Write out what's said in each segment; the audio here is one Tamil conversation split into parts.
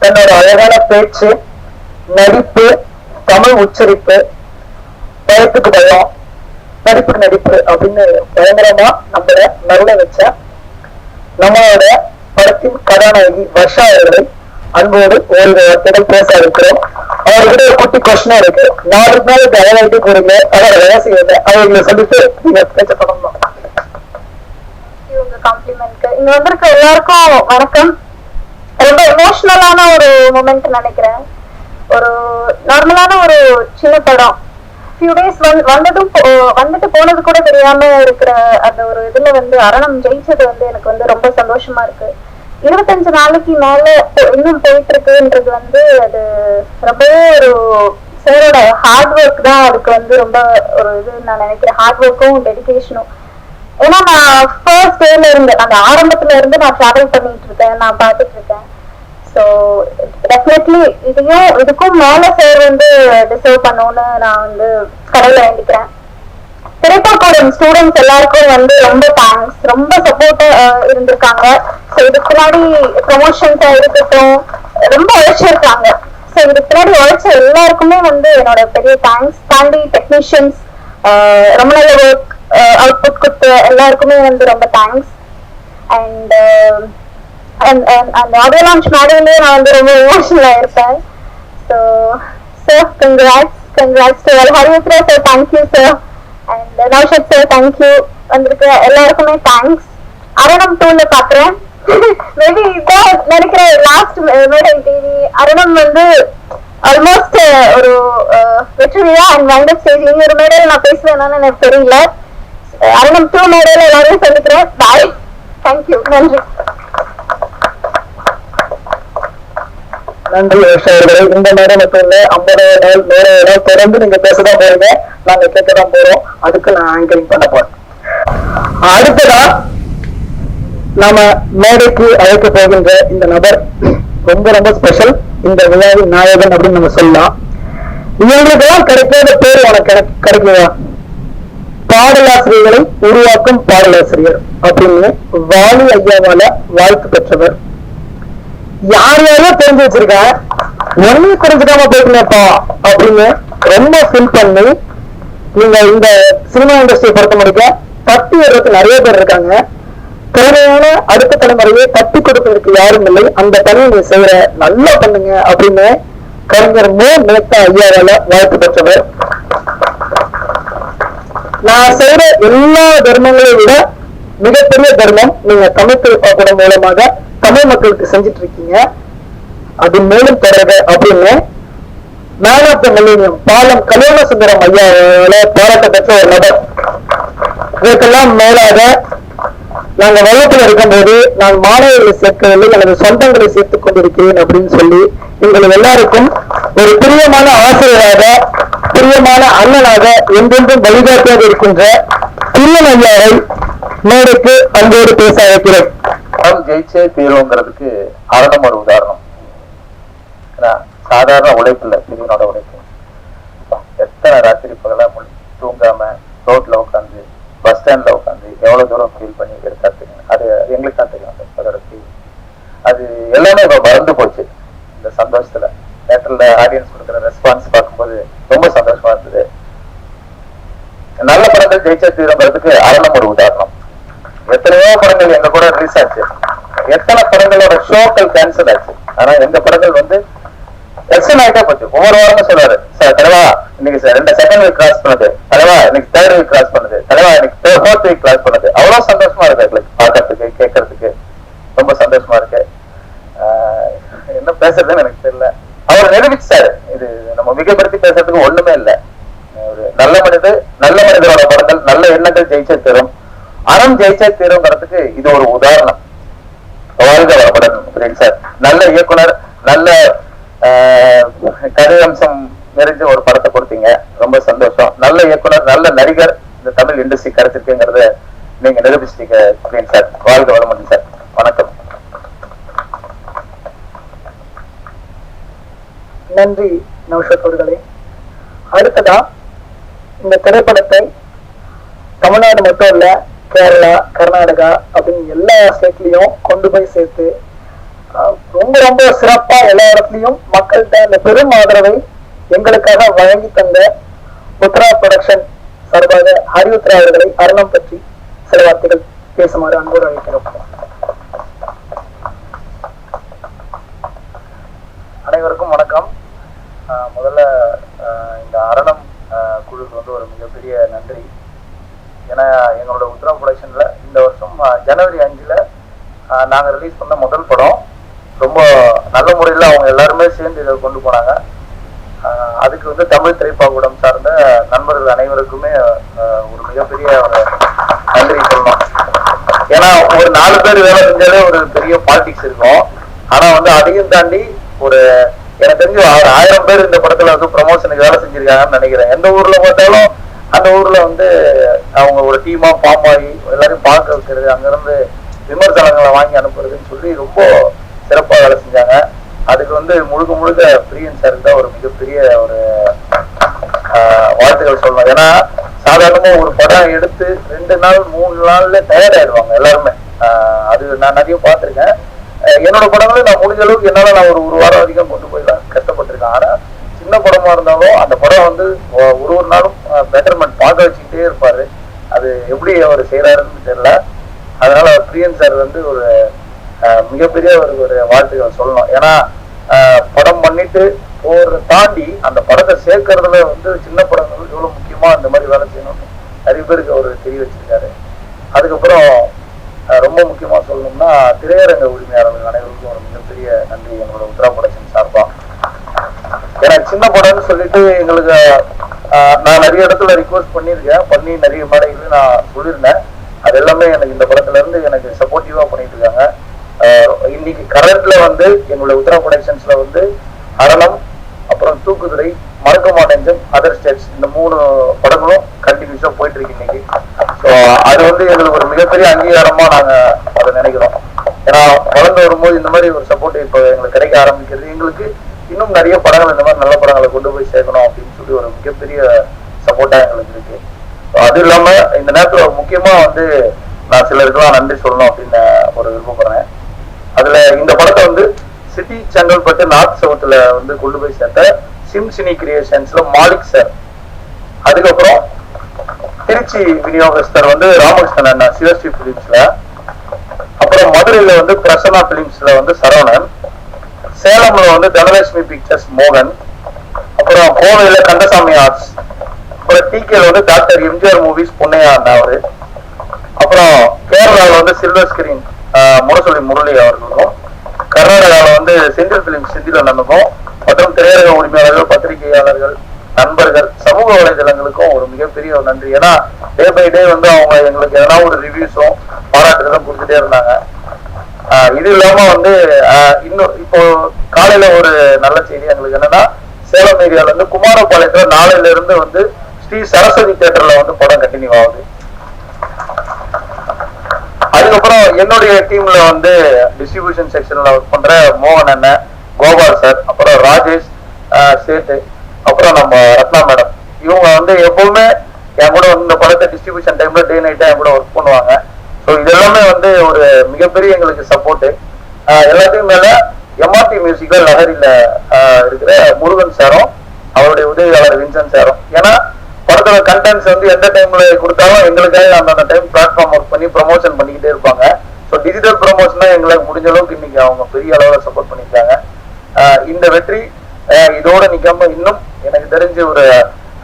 தன்னோட அழகான பேச்சு, நடிப்பு, தமிழ் உச்சரிப்பு, பயத்துக்கு பயம், நடிப்புக்கு நடிப்பு அப்படின்னு பயங்கரமா நம்மள நறுல வச்ச நம்மளோட படத்தின் கதாநாயகி வர்ஷா அவர்களை அன்போடு ஓரிரு வார்த்தைகள் பேச இருக்கிறோம். அவர்கிட்ட ஒரு குட்டி கொஸ்டினா இருக்கு. 4 நாளுக்கு அழகாயிட்டு போறீங்க, அவரை வேலை செய்யல, அவர்களை சந்தித்து நீங்க பேச தொடங்கணும். இங்க வந்திருக்க எல்லாருக்கும் வணக்கம். ரொம்ப எமோஷனலான ஒரு மொமெண்ட் நினைக்கிறேன். ஒரு நார்மலான ஒரு சின்ன படம், ஃபியூ டேஸ் வந்துட்டு போனது கூட தெரியாம இருக்கிற அந்த ஒரு இதுல அரணம் ஜெயிச்சது எனக்கு ரொம்ப சந்தோஷமா இருக்கு. 25 நாளைக்கு மேல இன்னும் போயிட்டு இருக்குன்றது அது ரொம்பவே ஒரு சாரோட ஹார்ட் ஒர்க் தான். அதுக்கு ரொம்ப ஒரு இது நான் நினைக்கிறேன், ஹார்ட் ஒர்க்கும் டெடிகேஷனும். ஏன்னா நான் ஃபர்ஸ்ட் டேல இருந்து அந்த ஆரம்பத்துல இருந்து நான் டிராவல் பண்ணிட்டு இருக்கேன், நான் பார்த்துட்டு இருக்கேன். ஸோ டெஃபினெட்லி இதுக்கும் மேல சார் டிசர்வ் பண்ணணும்னு நான் கடவுளை வேண்டிக்கிறேன். திரைப்படம் ஸ்டூடெண்ட்ஸ் எல்லாருக்கும் ரொம்ப தேங்க்ஸ், ரொம்ப சப்போர்ட்டா இருந்திருக்காங்க. ஸோ இதுக்கு பின்னாடி ப்ரொமோஷன்ஸா இருக்கட்டும் ரொம்ப உழைச்சிருக்காங்க. ஸோ இதுக்கு பின்னாடி உழைச்ச எல்லாருக்குமே என்னோட பெரிய தேங்க்ஸ். தாண்டி டெக்னீஷியன்ஸ் ரொம்ப நல்ல ஒர்க் அவுட்புட் கொடுத்த எல்லாருக்குமே ரொம்ப தேங்க்ஸ். அண்ட் அந்த ஆடியோ லான்ச் மேடையிலேயே நான் ரொம்ப எமோஷனலா இருப்பேன். So sir congrats to Haritra sir, thank you sir. And Naushad sir thank you. வந்திருக்க எல்லாருக்குமே தேங்க்ஸ். அரணம் 2ல பாக்குறேன். மேபி இதான் நினைக்கிறேன் லாஸ்ட் மேடை டிவி. அரணம் ஆல்மோஸ்ட் ஒரு வெற்றியா அண்ட் வைண்ட் அப் ஸ்டேஜ். இங்க ஒரு மேடையில நான் பேசுவேன்னு எனக்கு தெரியல. அரணம் 2 மேடையில எல்லாரையும் சந்திக்கிறேன். பாய், தேங்க்யூ, நன்றி. நன்றி வர்ஷா அவர்களே. இந்த மேடம் மட்டும் இல்ல, 50வது நாள் 100வது நாள் தொடர்ந்து நீங்க பேசதான் போறீங்க, நாங்க கேட்கதான் போறோம். அதுக்கு நான் ஆங்கரிங் பண்ண போறேன். அடுத்ததா நாம மேடைக்கு அழைக்க போகின்ற இந்த நபர் ரொம்ப ரொம்ப ஸ்பெஷல், இந்த விழாவின் நாயகன் அப்படின்னு நம்ம சொல்லலாம். இவங்களுக்கெல்லாம் கிடைக்காத பேர் உனக்கு கிடைக்குதா? பாடலாசிரியர்களை உருவாக்கும் பாடலாசிரியர் அப்படின்னு வாலி ஐயாவால வாழ்த்து பெற்றவர். யார் யாரோ தெரிஞ்சு வச்சிருக்கேன், ஒன்னும் தெரிஞ்சுக்காம போயிருக்கேன்ப்பா அப்படின்னு ரொம்ப ஃபீல் பண்ணி நீங்க இந்த சினிமா இண்டஸ்ட்ரியை பொறுத்த முடிக்க தட்டி வர்றதுக்கு நிறைய பேர் இருக்காங்க. திறமையான அடுத்த தலைமுறையை தட்டி கொடுப்பதற்கு யாரும் இல்லை, அந்த பணியை நீ செய்யற நல்லா பண்ணுங்க அப்படின்னு கலைஞர் மேத்தா ஐயாவால வாழ்த்து பெற்றவர். நான் செய்யற எல்லா தர்மங்களையும் விட மிகப்பெரிய தர்மம் நீங்க தமிழ் படம் மூலமாக தமிழ் மக்களுக்கு செஞ்சுட்டு இருக்கீங்க, அது மேலும் தொடர்க அப்படின்னு மேன் ஆஃப் த மில்லேனியம் பாலம் கல்யாண சுந்தரம் ஐயாவால பாராட்ட பெற்ற ஒரு நபர். இதற்கெல்லாம் மேலாக நாங்க வகுப்பில் இருக்கும்போது நான் மாணவர்களை சேர்க்கவில்லை, எனது சொந்தங்களை சேர்த்துக் கொண்டிருக்கிறேன் அப்படின்னு சொல்லி எங்கள் எல்லாருக்கும் ஒரு பிரியமான ஆசிரியராக, பிரியமான அண்ணனாக, என்றென்றும் வழிகாட்டியாக இருக்கின்ற பிரியன் ஐயாவை மேடைக்கு அன்போடு பேச அழைக்கிறேன். படம் ஜெயிச்சே தீர்வுங்கிறதுக்கு அரணம் ஒரு உதாரணம். சாதாரண உழைப்பு இல்லை, பிரிவினோட உழைப்பு. எத்தனை ராத்திரி பகலா தூங்காம ரோட்ல உட்காந்து பஸ் ஸ்டாண்ட்ல உட்காந்து எவ்வளவு தூரம் ஃபீல் பண்ணி எடுத்தா தெரியும். அது எங்களுக்கு தான் தெரியும். அதோட ஃபீல் அது எல்லாமே இப்ப மறந்து போச்சு. இந்த சந்தோஷத்துல தேட்டர்ல ஆடியன்ஸ் கொடுக்குற ரெஸ்பான்ஸ் பார்க்கும்போது ரொம்ப சந்தோஷமா இருந்தது. நல்ல படங்கள் ஜெயிச்சே தீர்வுங்கிறதுக்கு அரணம் ஒரு உதாரணம். எத்தனையோ படங்கள் எங்க கூட ரிலீஸ் ஆச்சு, எத்தனை படங்களோட ஷோக்கள் கேன்சல் ஆச்சு. ஆனா எங்க படங்கள் எக்ஸன் ஆகிட்டே போச்சு. ஒவ்வொரு வாரமும் சொல்லுவாரு, சார் தலைவா இன்னைக்கு 2 செகண்ட் வீக் கிராஸ் பண்ணுது, தலைவா இன்னைக்கு 3rd வீக் கிராஸ் பண்ணுது, தலைவா இன்னைக்கு 4th வீக் கிராஸ் பண்ணுது. அவ்வளவு சந்தோஷமா இருக்கு எங்களுக்கு பார்க்கறதுக்கு, கேட்கறதுக்கு ரொம்ப சந்தோஷமா இருக்கு. என்ன பேசுறதுன்னு எனக்கு தெரியல. அவர் நிரூபிச்சாரு, இது நம்ம மிகப்படுத்தி பேசுறதுக்கு ஒண்ணுமே இல்லை. ஒரு நல்ல மனிதரோட படங்கள், நல்ல எண்ணங்கள் ஜெயிச்சே தரும், அறம் ஜெயிச்சே தீருங்கிறதுக்கு இது ஒரு உதாரணம். வாழ்க வளமுடன் சார். நல்ல இயக்குனர், நல்ல கதை அம்சம் நிறைஞ்ச ஒரு படத்தை கொடுத்தீங்க, ரொம்ப சந்தோஷம். நல்ல இயக்குனர், நல்ல நடிகர் இந்த தமிழ் இண்டஸ்ட்ரி கிடைச்சிருக்குங்கிறத நீங்க நிரூபிச்சிட்டீங்க சார். வாழ்க வளமுடன் சார். வணக்கம். நன்றி நௌஷத் அவர்களே. அடுத்ததா இந்த திரைப்படத்தை தமிழ்நாடு மட்டும் இல்ல, கேரளா, கர்நாடகா அப்படின்னு எல்லா ஸ்டேட்லயும் கொண்டு போய் சேர்த்து ரொம்ப ரொம்ப சிறப்பா எல்லா இடத்துலயும் மக்கள்கிட்ட அந்த பெரும் ஆதரவை எங்களுக்காக வழங்கி தந்த உத்ரா ப்ரொடக்ஷன் சார்பாக ஹரியுத்ரா அவர்களை அருணம் பற்றி சில வார்த்தைகள் பேசுமாறு அன்போடு அழைக்கிறோம். அனைவருக்கும் வணக்கம். முதல்ல இந்த அரணம் குழுக்கு வந்து ஒரு மிகப்பெரிய நன்றி. ஏன்னா எங்களோட உத்ரா ப்ரொடக்ஷன்ல இந்த வருஷம் ஜனவரி 5 நாங்கள் ரிலீஸ் பண்ண முதல் படம். ரொம்ப நல்ல முறையில் அவங்க எல்லாருமே சேர்ந்து இதை கொண்டு போனாங்க. அதுக்கு வந்து தமிழ் திரைப்படம் சார்ந்த நண்பர்கள் அனைவருக்குமே ஒரு மிகப்பெரிய ஒரு நன்றி சொல்லணும். ஏன்னா ஒரு 4 பேர் வேலை செஞ்சாலே ஒரு பெரிய பாலிடிக்ஸ் இருக்கும். ஆனா வந்து அதையும் தாண்டி ஒரு எனக்கு தெரிஞ்சு 1000 பேர் இந்த படத்துல வந்து ப்ரமோஷனுக்கு வேலை செஞ்சிருக்காங்கன்னு நினைக்கிறேன். எந்த ஊர்ல பார்த்தாலும் அந்த ஊர்ல வந்து அவங்க ஒரு டீமா ஃபார்ம் ஆகி எல்லாரையும் பார்க்க வைக்கிறது, அங்கிருந்து விமர்சனங்களை வாங்கி அனுப்புறதுன்னு சொல்லி ரொம்ப சிறப்பாக வேலை செஞ்சாங்க. அதுக்கு வந்து முழுக்க முழுக்க பிரியன் சாருக்கு தான் ஒரு மிகப்பெரிய ஒரு வாழ்த்துக்கள் சொல்லணும். ஏன்னா சாதாரணமா ஒரு படம் எடுத்து 2 நாள் 3 நாள்ல தயாராகிடுவாங்க எல்லாருமே. அது நான் நிறைய பார்த்துருக்கேன். என்னோட படங்களும் நான் முடிஞ்ச அளவுக்கு என்னால நான் ஒரு வாரம் அதிகம் கொண்டு போய்லாம் கஷ்டப்பட்டிருக்கேன். ஆனா சின்ன படமா இருந்தாலும் அந்த படம் வந்து ஒரு நாளும் பெட்டர்மெண்ட் பார்க்க வச்சுக்கிட்டே இருப்பாரு. அது எப்படி அவர் செய்யறாருன்னு தெரியல. அதனால பிரியன் சார் வந்து ஒரு மிகப்பெரிய ஒரு வாழ்த்துக்கள் சொல்லணும். ஏன்னா படம் பண்ணிட்டு ஒரு தாண்டி அந்த படத்தை சேர்க்கறதுல வந்து சின்ன படங்கள் எவ்வளவு முக்கியமா இந்த மாதிரி வேலை செய்யணும்னு நிறைய பேருக்கு அவர் தெரிய வச்சிருக்காரு. அதுக்கப்புறம் ரொம்ப முக்கியமா சொல்லணும்னா திரையரங்க உரிமையாளர்கள் அனைவருக்கும் ஒரு மிகப்பெரிய நன்றி எங்களோட உத்ரா ப்ரொடக்ஷன் சார்பா. ஏன்னா சின்ன படம்னு சொல்லிட்டு எங்களுக்கு நான் நிறைய இடத்துல ரிக்வெஸ்ட் பண்ணி நிறைய மேடைகள் நான் சொல்லியிருந்தேன். அது எல்லாமே எனக்கு இந்த படத்துல இருந்து எனக்கு சப்போர்ட்டிவா பண்ணிட்டு இருக்காங்க. இன்னைக்கு கரண்ட்ல வந்து எங்களுடைய உத்ரா ப்ரொடக்ஷன்ஸ்ல வந்து அரணம், அப்புறம் தூக்குதுறை, மறக்கமா நெஞ்சம், அதர் ஸ்டேட்ஸ் இந்த 3 படங்களும் கண்டினியூஸா போயிட்டு இருக்கு இன்னைக்கு. ஸோ அது வந்து எங்களுக்கு ஒரு மிகப்பெரிய அங்கீகாரமா நாங்க அதை நினைக்கிறோம். ஏன்னா வளர்ந்து வரும்போது இந்த மாதிரி ஒரு சப்போர்ட் இப்போ எங்களுக்கு கிடைக்க ஆரம்பிக்கிறது, எங்களுக்கு இன்னும் நிறைய படங்கள் இந்த மாதிரி நல்ல படங்களை கொண்டு போய் சேர்க்கணும் அப்படின்னு சொல்லி ஒரு மிகப்பெரிய சப்போர்ட்டா எங்களுக்கு இருக்கு. அது இல்லாம இந்த நேரத்துல முக்கியமா வந்து நான் சிலருக்குலாம் நன்றி சொல்லணும் அப்படின்னு ஒரு விருப்பப்படுறேன். அதுல இந்த படத்தை வந்து சிட்டி செங்கல்பட்டு நார்த் சவுத்துல வந்து கொண்டு போய் சேர்த்த சிம்சினி கிரியேஷன்ஸ்ல மாலிக் சார், அதுக்கப்புறம் திருச்சி விநியோகஸ்தர் வந்து ராமகிருஷ்ணன் அண்ணா சிவஸ்ரீ பிலிம்ஸ்ல, அப்புறம் மதுரையில வந்து பிரசன்னா பிலிம்ஸ்ல வந்து சரவணன், சேலம்ல வந்து தனலட்சுமி பிக்சர்ஸ் மோகன், அப்புறம் கோவையில கந்தசாமி ஆர்ட்ஸ், அப்புறம் டிகேல வந்து டாக்டர் எம்ஜிஆர் மூவிஸ் பொன்னையா அண்ணா அவரு, அப்புறம் கேரளாவில் வந்து சில்வர் ஸ்கிரீன் முரசொலி முரளி அவர்களுக்கும், கர்நாடகாவில் வந்து செந்தில் பிலிம் செந்தில் அண்ணனுக்கும், மற்றும் திரையரங்க உரிமையாளர்கள், பத்திரிகையாளர்கள், நண்பர்கள், சமூக வலைதளங்களுக்கும் ஒரு மிகப்பெரிய ஒரு நன்றி. ஏன்னா டே பை டே வந்து அவங்க எங்களுக்கு எதனா ஒரு ரிவ்யூஸும் பாராட்டுகளும் கொடுத்துட்டே இருந்தாங்க. இது இல்லாம வந்து இன்னும் இப்போ காலையில ஒரு நல்ல செய்தி எங்களுக்கு என்னன்னா, சேலம் ஏரியால இருந்து குமாரபாளையத்துல நாளையில இருந்து வந்து ஸ்ரீ சரஸ்வதி தியேட்டர்ல வந்து படம் கண்டினியூ ஆகுது. அதுக்கப்புறம் என்னுடைய டீம்ல வந்து டிஸ்ட்ரிபியூஷன் செக்ஷன்ல ஒர்க் பண்ற மோகன் அண்ணன், கோபால் சார், அப்புறம் ராஜேஷ் சேட்டு, அப்புறம் நம்ம ரத்னா மேடம், இவங்க வந்து எப்பவுமே என் கூட இந்த படத்தை டிஸ்ட்ரிபியூஷன் டைம்ல டே நைட்டா என் கூட ஒர்க் பண்ணுவாங்க. ஸோ இது எல்லாமே வந்து ஒரு மிகப்பெரிய எங்களுக்கு சப்போர்ட். எல்லாத்தையும் மேல எம்ஆர்டி மியூசிக்கல் லஹரியில இருக்கிற முருகன் சாரும் அவருடைய உதவியாளர் வின்சன் சாரும், ஏன்னா படத்தோட கண்டென்ட்ஸ் வந்து எந்த டைம்ல கொடுத்தாலும் எங்களுக்காக அந்த டைம் பிளாட்ஃபார்ம் ஒர்க் பண்ணி ப்ரமோஷன் பண்ணிக்கிட்டே இருப்பாங்க. ஸோ டிஜிட்டல் ப்ரமோஷனா எங்களுக்கு முடிஞ்ச அளவுக்கு இன்னைக்கு அவங்க பெரிய அளவில் சப்போர்ட் பண்ணியிருக்காங்க. இந்த வெற்றி இதோட நிக்காம இன்னும் எனக்கு தெரிஞ்சு ஒரு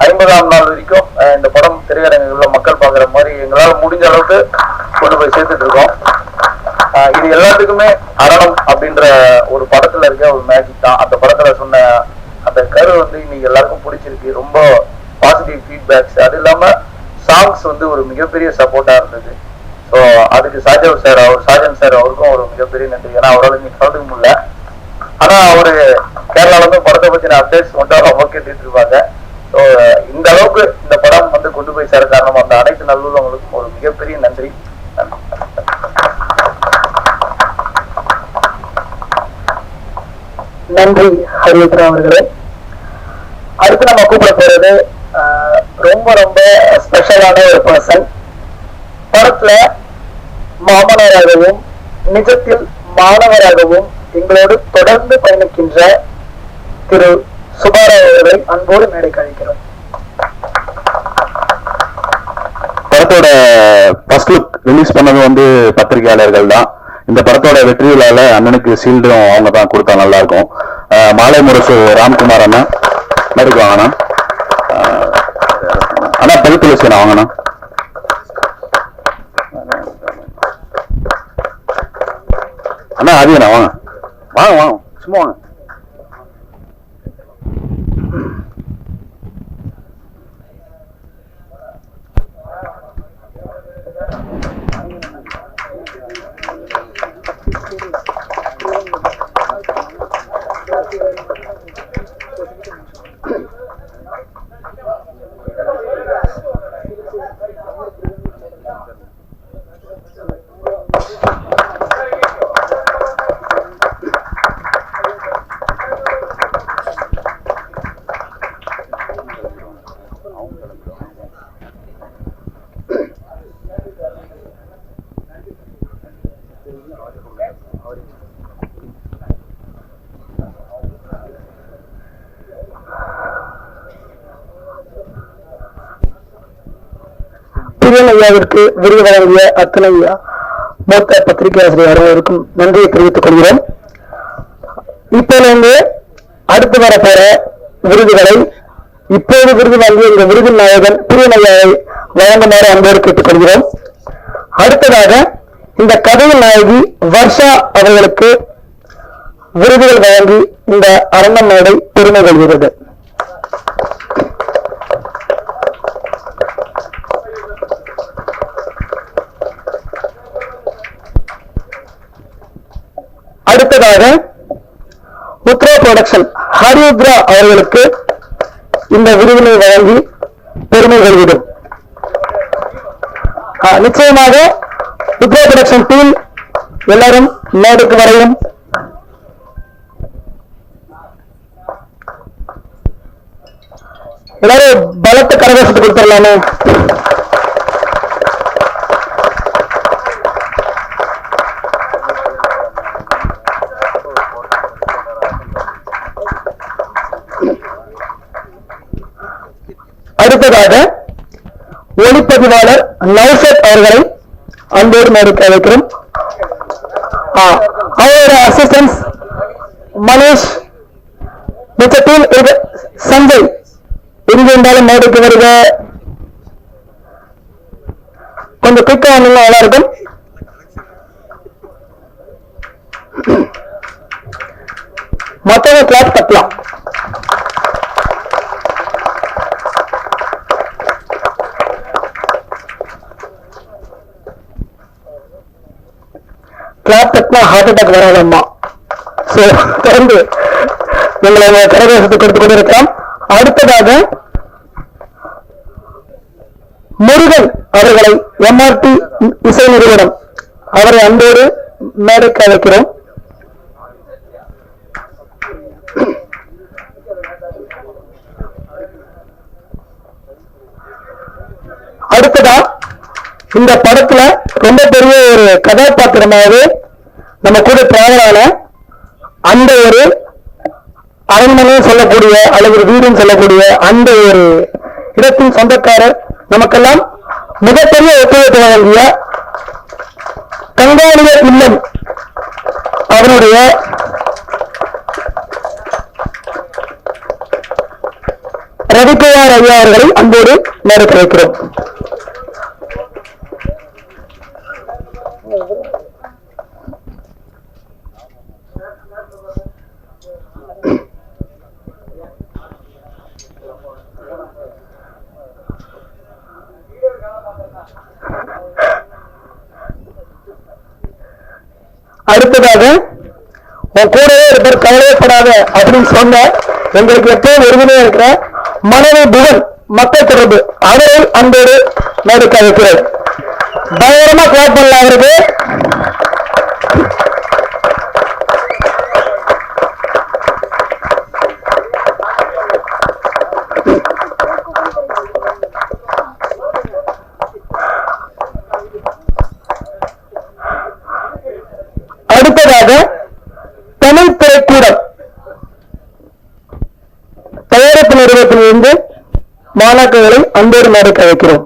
50ஆம் நாள் வரைக்கும் இந்த படம் திரையரங்குகள்ல மக்கள் பார்க்குற மாதிரி எங்களால் முடிஞ்ச அளவுக்கு கொண்டு போய் சேர்த்துட்டு இருக்கோம். இது எல்லாத்துக்குமே அரணம் அப்படின்ற ஒரு படத்துல இருக்க ஒரு மேஜிக் தான். அந்த படத்துல சொன்ன அந்த கரு வந்து இன்னைக்கு எல்லாருக்கும் பிடிச்சிருக்கு. ரொம்ப பாசிட்டிவ் ஃபீட்பேக்ஸ், அது இல்லாம சாங்ஸ் வந்து ஒரு மிகப்பெரிய சப்போர்ட்டா இருந்தது. ஸோ அதுக்கு சாஜன் சார் அவருக்கும் ஒரு மிகப்பெரிய நன்றி. ஏன்னா அவரால் இன்னைக்கு கலந்துக்க முடியல. ஆனா அவரு கேரளால இருந்து படத்தை பத்தின அப்டேட்ஸ் மட்டும் அவங்க கேட்டுட்டு இருப்பாங்க. ஸோ இந்த அளவுக்கு இந்த படம் வந்து கொண்டு போய் சேர காரணம் அந்த அனைத்து நல்லுள்ளவங்களுக்கும் ஒரு மிகப்பெரிய நன்றி. நன்றி ஹரியுத்ரா அவர்களே. அடுத்து நம்ம கூப்பிட போறது ரொம்ப ரொம்ப ஸ்பெஷலான ஒரு பர்சன். படத்துல மாமனராகவும் நிஜத்தில் மாணவராகவும் எங்களோடு தொடர்ந்து பயணிக்கின்ற திரு சுபாராவ் அவர்களை அன்போடு மேடைக்கு அழைக்கிறோம். படத்தோட ஃபர்ஸ்ட் லுக் ரிலீஸ் பண்ணது வந்து பத்திரிகையாளர்கள் தான். இந்த படத்தோட வெற்றி விழால அண்ணனுக்கு சீல்டும் அவங்க தான் கொடுத்தா நல்லா இருக்கும். மாலை முரசு ராம்குமார் அண்ணா மேடைக்கு வாங்கண்ணா. அண்ணா பழுத்து வச்சுண்ணா வாங்கண்ணா. அண்ணா அதிகண்ணா வாங்க வாங்க வாங்க சும்மா வாங்க. ஐயாவிற்கு விருது வழங்கிய அத்தனை மூத்த பத்திரிகை ஆசிரியர் அனைவருக்கும் நன்றியை தெரிவித்துக் கொள்கிறோம். இப்போது அடுத்து வரப்போற விருதுகளை இப்போது விருது வாங்கிய இந்த விருது நாயகன் பிரியன் ஐயாவை வழங்குமாறு அன்போடு கேட்டுக் கொள்கிறோம். அடுத்ததாக இந்த கதையின் நாயகி வர்ஷா அவர்களுக்கு விருதுகள் வழங்கி இந்த அரங்கம் மேடை பெருமை கொள்கிறது. அடுத்ததாக உத்ரா புரொடக்ஷன் ஹரியுத்ரா அவர்களுக்கு இந்த விருதினை வழங்கி பெருமை கொள்கிறோம். நிச்சயமாக உத்ரா புரொடக்ஷன் டீம் எல்லாரும் மேடைக்கு வரையும். எல்லாரும் பலத்த கரகோஷத்தை கொடுத்துடலாமே. அடுத்ததாக ஒளிப்பதிவாளர் நௌஷத் அவர்களை அன்போடு மேடைக்கு அழைக்கிறோம். அவரோட அசிஸ்டன்ஸ் மனேஷ், மிச்ச டீம் சஞ்சய் எங்க இருந்தாலும் மேடைக்கு வருக. கொஞ்சம் குயிக்கா வந்தீங்கன்னா நல்லா இருக்கும். மற்றவங்க கிளாஸ் தட்டலாம். கிளாப் தட்டினா ஹார்ட் அட்டாக் வராதம்மா. தொடர்ந்து எங்களை கரகோஷத்தை கொடுத்து கொண்டிருக்கிறோம். அடுத்ததாக முருகன் அவர்களை எம்ஆர்டி இசை நிறுவனம் அவரை அன்போடு மேடைக்கு அழைக்கிறோம். அடுத்ததா இந்த படத்துல ரொம்ப பெரிய ஒரு கதாபாத்திரமாகவே நம்ம கூட டிராவலான அந்த ஒரு அரண்மனையும் சொல்லக்கூடிய அல்லது வீடும் சொல்லக்கூடிய அந்த ஒரு இடத்தின் சொந்தக்காரர் நமக்கெல்லாம் மிகப்பெரிய ஒத்துழைப்பு வழங்கிய கங்காணிய இல்லம் அவருடைய ரவிக்குமார் ஐயா அவர்களை அன்போடு நேரத்தை வைக்கிறோம். அடுத்ததாக உன் கூடவே இருப்பார் கவலைப்படாத அப்படின்னு சொன்ன எங்களுக்கு எப்பவும் உறுதுணையா இருக்கிற மனைவி புவன் மக்கள் தொடர்பு அவரை அன்போடு மேடைக்கு அழைக்கிறார். பயங்கரமா கிளாப் பண்ணல அவருக்கு. அடுத்ததாக தமிழ் திரைக்கூடம் தயாரிப்பு நிறுவனத்திலிருந்து மாணாக்கர்களை அன்போடு மேடைக்கு அழைக்கிறோம்.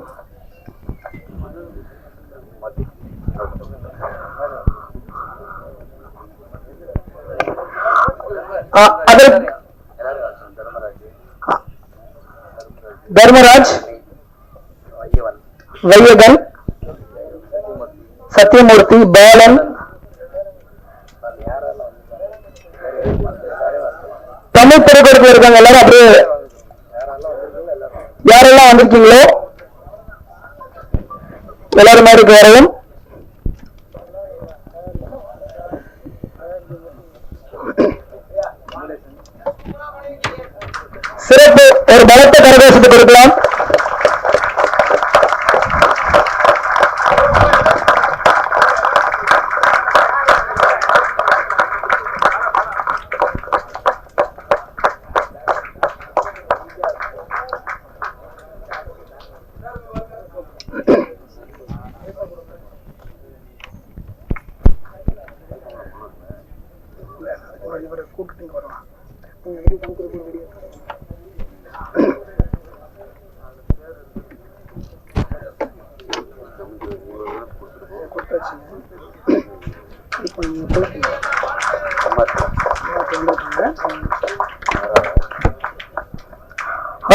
தர்மராஜ், வையகன், சத்தியமூர்த்தி, பாலன், தமிழ் திரைப்படத்தில் இருக்காங்க எல்லாரும். அப்படியே யாரெல்லாம் வந்திருக்கீங்களோ எல்லாரும் மேடைக்கு வரவும். சிறப்பு ஒரு பலத்த கரகோஷத்தை கொடுக்கலாம்.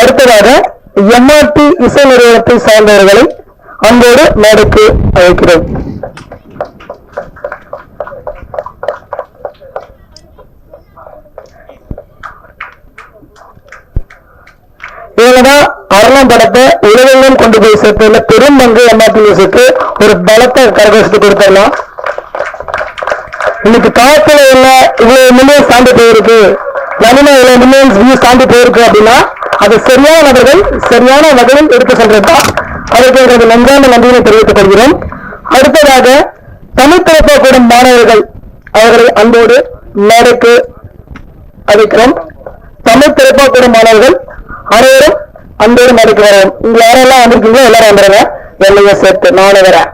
அடுத்ததாக எம்ஆர்டி இசை நிறுவனத்தை சார்ந்தவர்களை அன்போடு மேடைக்கு அழைக்கிறோம். இவங்கதான் அரணம் படத்தை உலகெங்கும் கொண்டு போய் சேர்த்ததுல பெரும் பங்கு எம்ஆர்டி மியூசிக்கு ஒரு பலத்த கரகோஷத்தை கொடுத்துடலாம். இன்னைக்கு காலத்துல என்ன இவ்வளவு மில்லியன்ஸ் தாண்டி போயிருக்கு, நவீன இவ்வளவு மில்லியன்ஸ் வியூஸ் தாண்டி போயிருக்கு அப்படின்னா அது சரியான நபர்கள் சரியான வகையில் எடுத்து சென்றதுதான். அதற்கு எங்களுக்கு நன்றான நன்றியை தெரிவித்துக் கொள்கிறோம். அடுத்ததாக தமிழ் திரைப்பட மாணவர்கள் அவர்களை அன்போடு மேடைக்கு அழைக்கிறோம். தமிழ் திரைப்பட மாணவர்கள் அனைவரும் அன்போடு மேடைக்கு வரோம். இங்க யாரெல்லாம் வந்திருக்கீங்களோ எல்லாரும் வந்துடுங்க. என்னைய சேர்த்து நானே வரேன்.